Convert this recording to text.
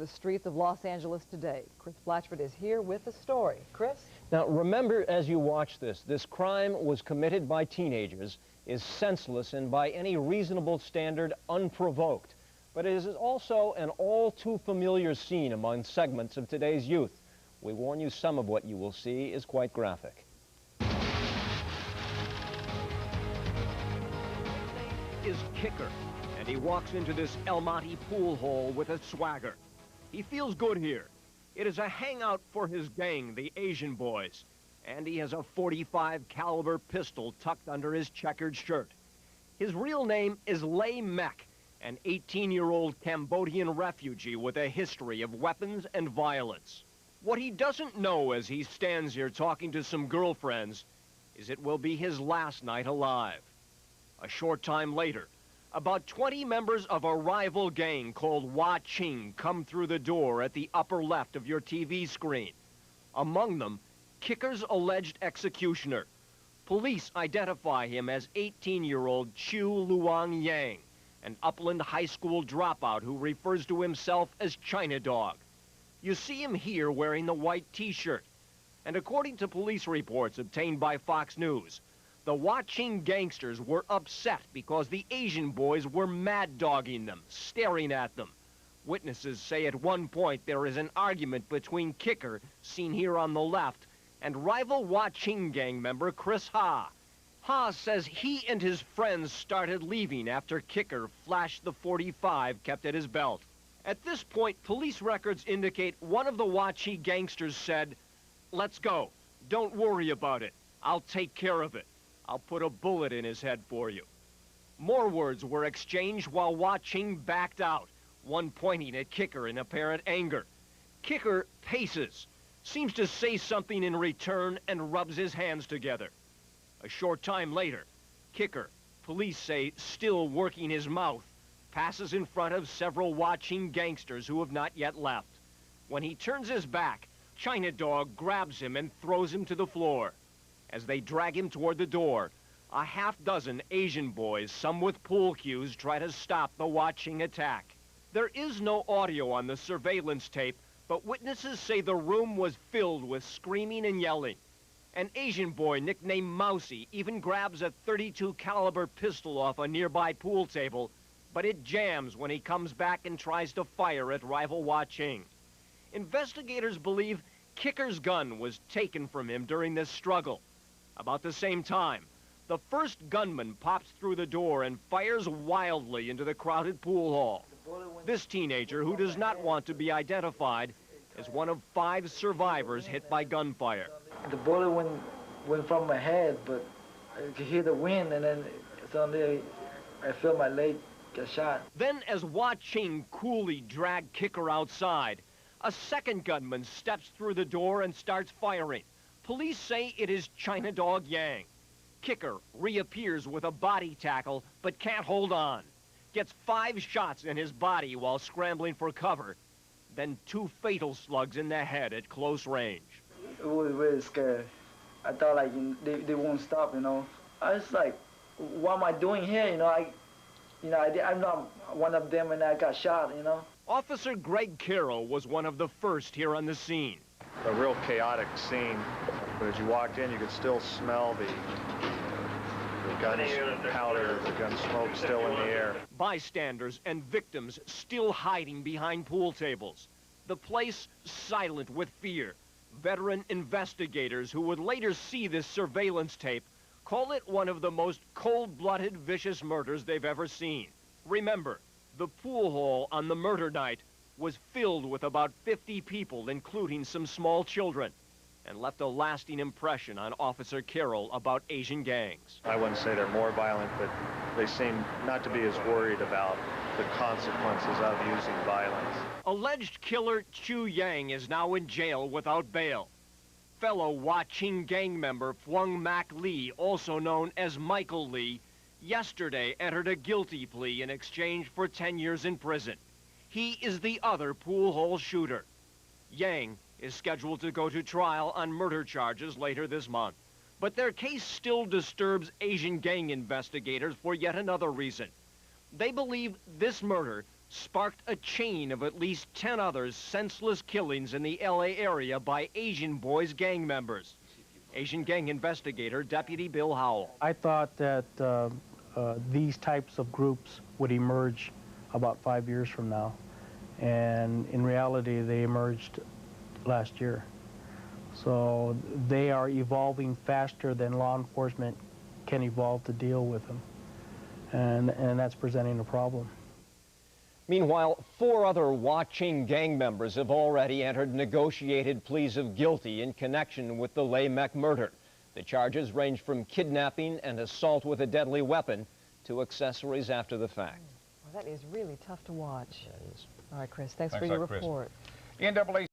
the streets of Los Angeles today. Chris Blatchford is here with the story. Chris? Now, remember as you watch this crime was committed by teenagers, is senseless, and by any reasonable standard, unprovoked. But it is also an all too familiar scene among segments of today's youth. We warn you, some of what you will see is quite graphic. Is Kicker, and he walks into this El Monte pool hall with a swagger. He feels good here. It is a hangout for his gang, the Asian Boys, and he has a .45 caliber pistol tucked under his checkered shirt. His real name is Lay Mek, an 18-year-old Cambodian refugee with a history of weapons and violence. What he doesn't know as he stands here talking to some girlfriends is it will be his last night alive. A short time later, about 20 members of a rival gang called Wah Ching come through the door at the upper left of your TV screen. Among them, Kicker's alleged executioner. Police identify him as 18-year-old Chu Luang Yang, an Upland High School dropout who refers to himself as China Dog. You see him here wearing the white T-shirt. And according to police reports obtained by Fox News, the Wah Ching gangsters were upset because the Asian Boys were mad-dogging them, staring at them. Witnesses say at one point there is an argument between Kicker, seen here on the left, and rival Wah Ching gang member Chris Ha. Ha says he and his friends started leaving after Kicker flashed the .45 kept at his belt. At this point, police records indicate one of the Wah Ching gangsters said, "Let's go. Don't worry about it. I'll take care of it. I'll put a bullet in his head for you." More words were exchanged while Wah Ching backed out, one pointing at Kicker in apparent anger. Kicker paces, seems to say something in return, and rubs his hands together. A short time later, Kicker, police say still working his mouth, passes in front of several Wah Ching gangsters who have not yet left. When he turns his back, China Dog grabs him and throws him to the floor. As they drag him toward the door, a half-dozen Asian boys, some with pool cues, try to stop the Wah Ching attack. There is no audio on the surveillance tape, but witnesses say the room was filled with screaming and yelling. An Asian boy nicknamed Mousy even grabs a .32 caliber pistol off a nearby pool table, but it jams when he comes back and tries to fire at rival Wah Ching. Investigators believe Kicker's gun was taken from him during this struggle. About the same time, the first gunman pops through the door and fires wildly into the crowded pool hall. This teenager, who does not want to be identified, is one of 5 survivors hit by gunfire. The bullet went from my head, but I could hear the wind, and then suddenly I felt my leg get shot. Then, as Wah Ching coolly dragged Kicker outside, a second gunman steps through the door and starts firing. Police say it is China Dog Yang. Kicker reappears with a body tackle, but can't hold on. Gets 5 shots in his body while scrambling for cover. Then 2 fatal slugs in the head at close range. It was really scary. I thought like they won't stop, you know. I was like, what am I doing here, you know? I'm not one of them, and I got shot, you know. Officer Greg Carroll was one of the first here on the scene. A real chaotic scene, but as you walked in, you could still smell the gun powder, the gun smoke still in the air. Bystanders and victims still hiding behind pool tables. The place silent with fear. Veteran investigators who would later see this surveillance tape call it one of the most cold-blooded, vicious murders they've ever seen. Remember, the pool hall on the murder night was filled with about 50 people, including some small children, and left a lasting impression on Officer Carroll about Asian gangs. I wouldn't say they're more violent, but they seem not to be as worried about the consequences of using violence. Alleged killer Chu Yang is now in jail without bail. Fellow Wah Ching gang member Phuong Mac Lee, also known as Michael Lee, yesterday entered a guilty plea in exchange for 10 years in prison. He is the other pool hall shooter. Yang is scheduled to go to trial on murder charges later this month. But their case still disturbs Asian gang investigators for yet another reason. They believe this murder sparked a chain of at least 10 others senseless killings in the LA area by Asian Boyz gang members. Asian gang investigator Deputy Bill Howell. I thought that these types of groups would emerge about 5 years from now, and in reality they emerged last year. So they are evolving faster than law enforcement can evolve to deal with them, and that's presenting a problem. Meanwhile, 4 other Wah-Ching gang members have already entered negotiated pleas of guilty in connection with the Lei Mek murder. The charges range from kidnapping and assault with a deadly weapon to accessories after the fact. Well, that is really tough to watch. All right, Chris, thanks for Thanks your a lot, Chris. report. The NAACP